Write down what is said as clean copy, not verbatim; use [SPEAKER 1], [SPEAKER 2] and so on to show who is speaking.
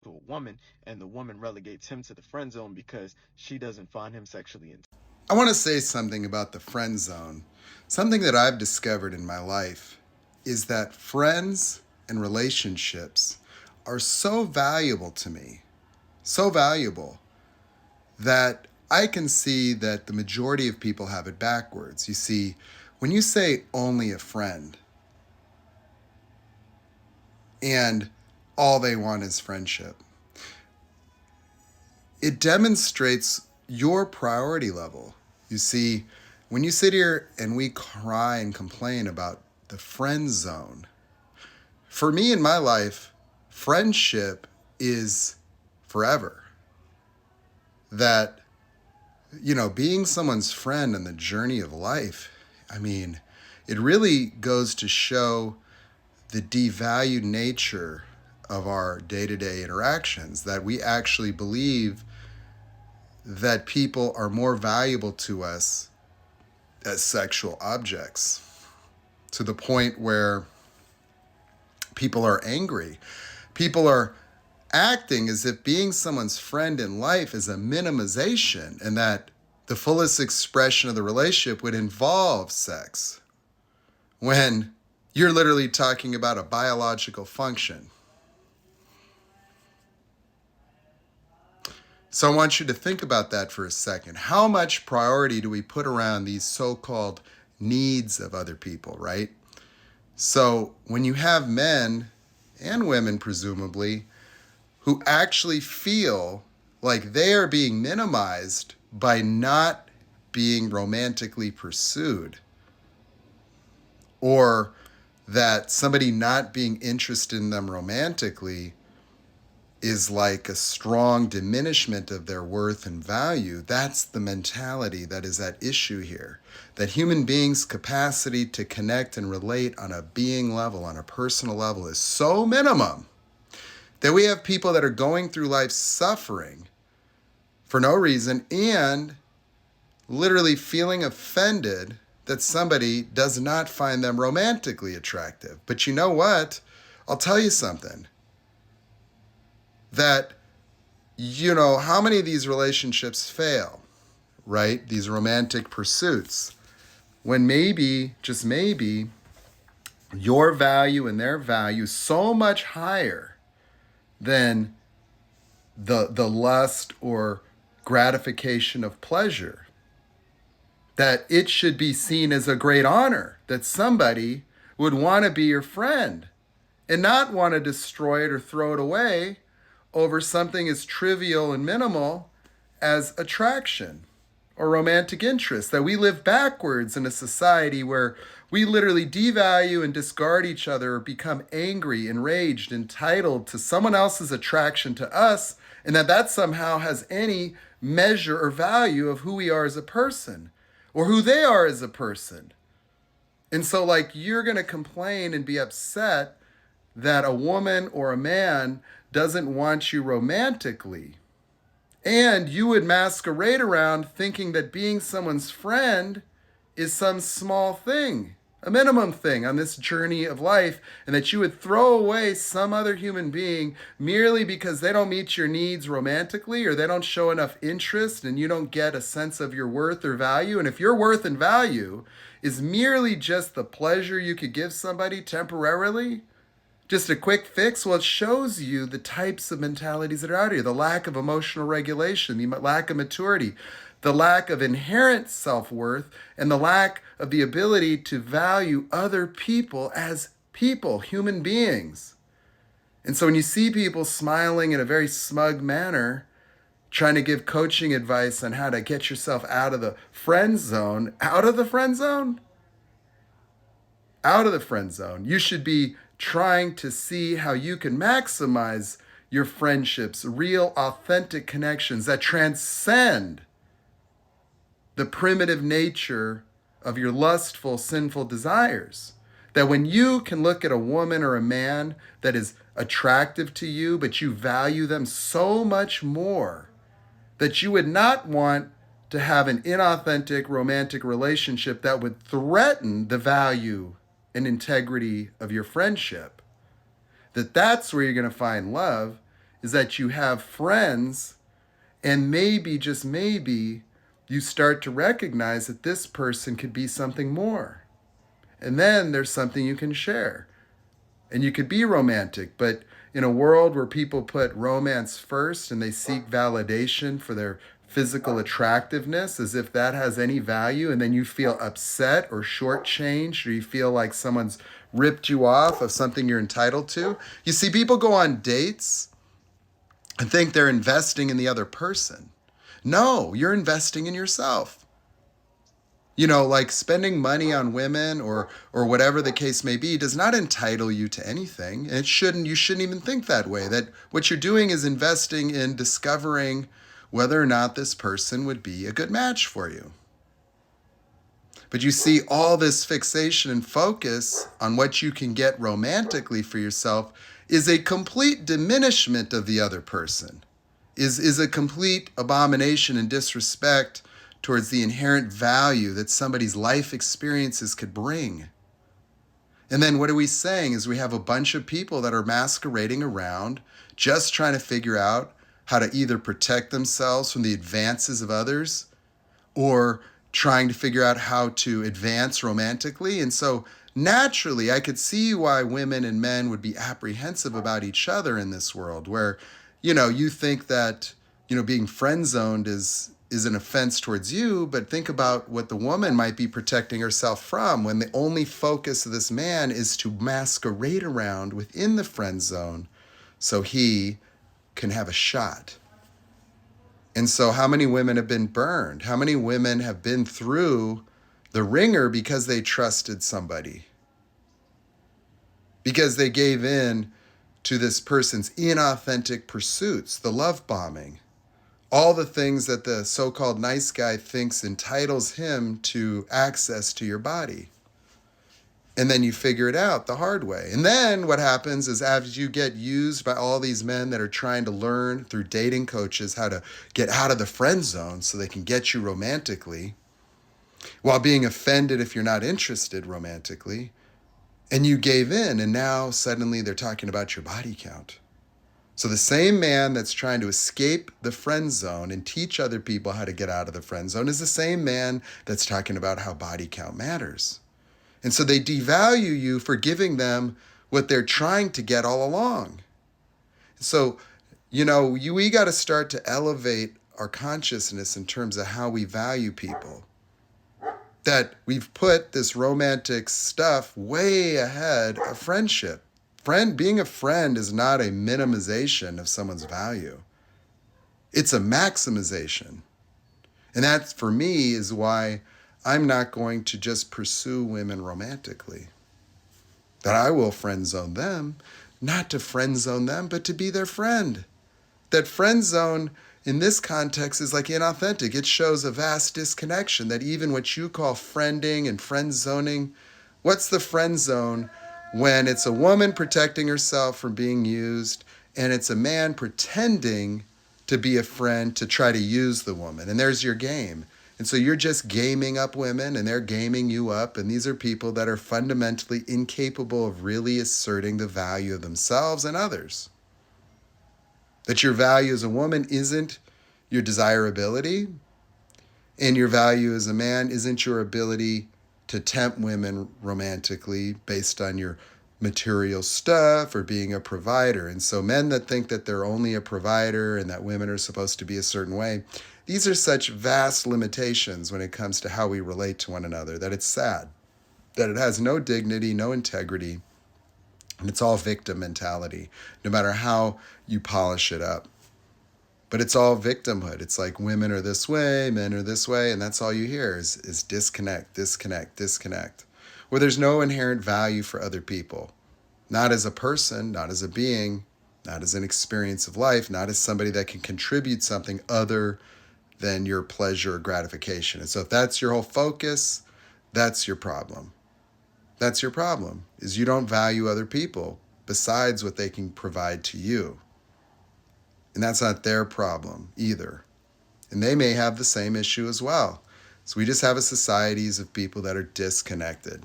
[SPEAKER 1] to a woman, and the woman relegates him to the friend zone because she doesn't find him sexually interesting.
[SPEAKER 2] I want to say something about the friend zone. Something that I've discovered in my life is that friends and relationships are so valuable to me, so valuable that I can see that the majority of people have it backwards. You see, when you say only a friend and all they want is friendship, it demonstrates your priority level. You see, when you sit here and we cry and complain about the friend zone, for me in my life, friendship is forever. That, being someone's friend in the journey of life, it really goes to show the devalued nature of our day-to-day interactions, that we actually believe that people are more valuable to us as sexual objects, to the point where people are angry. People are acting as if being someone's friend in life is a minimization, and that the fullest expression of the relationship would involve sex, when you're literally talking about a biological function. So I want you to think about that for a second. How much priority do we put around these so-called needs of other people, right? So when you have men and women, presumably, who actually feel like they are being minimized by not being romantically pursued, or that somebody not being interested in them romantically is like a strong diminishment of their worth and value, that's the mentality that is at issue here. That human beings' capacity to connect and relate on a being level, on a personal level, is so minimum that we have people that are going through life suffering for no reason and literally feeling offended that somebody does not find them romantically attractive. But you know what? I'll tell you something. That, how many of these relationships fail, right? These romantic pursuits. When maybe, just maybe, your value and their value is so much higher than the lust or gratification of pleasure, that it should be seen as a great honor that somebody would want to be your friend and not want to destroy it or throw it away over something as trivial and minimal as attraction or romantic interest. That we live backwards in a society where we literally devalue and discard each other, or become angry, enraged, entitled to someone else's attraction to us, and that somehow has any measure or value of who we are as a person or who they are as a person. And so, you're going to complain and be upset that a woman or a man doesn't want you romantically. And you would masquerade around thinking that being someone's friend is some small thing, a minimum thing on this journey of life, and that you would throw away some other human being merely because they don't meet your needs romantically, or they don't show enough interest and you don't get a sense of your worth or value. And if your worth and value is merely just the pleasure you could give somebody temporarily, just a quick fix, well, it shows you the types of mentalities that are out here. The lack of emotional regulation, the lack of maturity, the lack of inherent self-worth, and the lack of the ability to value other people as people, human beings. And so when you see people smiling in a very smug manner, trying to give coaching advice on how to get yourself out of the friend zone, you should be trying to see how you can maximize your friendships, real, authentic connections that transcend the primitive nature of your lustful, sinful desires. That when you can look at a woman or a man that is attractive to you, but you value them so much more, that you would not want to have an inauthentic romantic relationship that would threaten the value and integrity of your friendship. That's where you're going to find love, is that you have friends, and maybe, just maybe, you start to recognize that this person could be something more. And then there's something you can share. And you could be romantic, but in a world where people put romance first and they seek validation for their physical attractiveness as if that has any value, and then you feel upset or shortchanged, or you feel like someone's ripped you off of something you're entitled to. You see, people go on dates and think they're investing in the other person. No, you're investing in yourself. You know, like spending money on women or whatever the case may be does not entitle you to anything. And you shouldn't even think that way. That what you're doing is investing in discovering whether or not this person would be a good match for you. But you see, all this fixation and focus on what you can get romantically for yourself is a complete diminishment of the other person, is a complete abomination and disrespect towards the inherent value that somebody's life experiences could bring. And then what are we saying is we have a bunch of people that are masquerading around just trying to figure out how to either protect themselves from the advances of others or trying to figure out how to advance romantically. And so naturally, I could see why women and men would be apprehensive about each other in this world where, you think that, being friend zoned is an offense towards you, but think about what the woman might be protecting herself from when the only focus of this man is to masquerade around within the friend zone so he can have a shot. And so how many women have been burned? How many women have been through the ringer because they trusted somebody? Because they gave in to this person's inauthentic pursuits, the love bombing, all the things that the so-called nice guy thinks entitles him to access to your body. And then you figure it out the hard way. And then what happens is as you get used by all these men that are trying to learn through dating coaches how to get out of the friend zone so they can get you romantically, while being offended if you're not interested romantically, and you gave in, and now suddenly they're talking about your body count. So the same man that's trying to escape the friend zone and teach other people how to get out of the friend zone is the same man that's talking about how body count matters. And so they devalue you for giving them what they're trying to get all along. So, we got to start to elevate our consciousness in terms of how we value people. That we've put this romantic stuff way ahead of friendship. Being a friend is not a minimization of someone's value. It's a maximization. And that, for me, is why I'm not going to just pursue women romantically. That I will friend zone them, not to friend zone them, but to be their friend. That friend zone in this context is like inauthentic. It shows a vast disconnection that even what you call friending and friend zoning, what's the friend zone when it's a woman protecting herself from being used and it's a man pretending to be a friend to try to use the woman? And there's your game. And so you're just gaming up women and they're gaming you up. And these are people that are fundamentally incapable of really asserting the value of themselves and others. That your value as a woman isn't your desirability, and your value as a man isn't your ability to tempt women romantically based on your material stuff or being a provider. And so men that think that they're only a provider and that women are supposed to be a certain way, these are such vast limitations when it comes to how we relate to one another that it's sad, that it has no dignity, no integrity, and it's all victim mentality, no matter how you polish it up. But it's all victimhood. It's like women are this way, men are this way, and that's all you hear is disconnect, disconnect, disconnect, where there's no inherent value for other people, not as a person, not as a being, not as an experience of life, not as somebody that can contribute something other than your pleasure or gratification. And so if that's your whole focus, that's your problem. That's your problem, is you don't value other people besides what they can provide to you. And that's not their problem either. And they may have the same issue as well. So we just have a societies of people that are disconnected.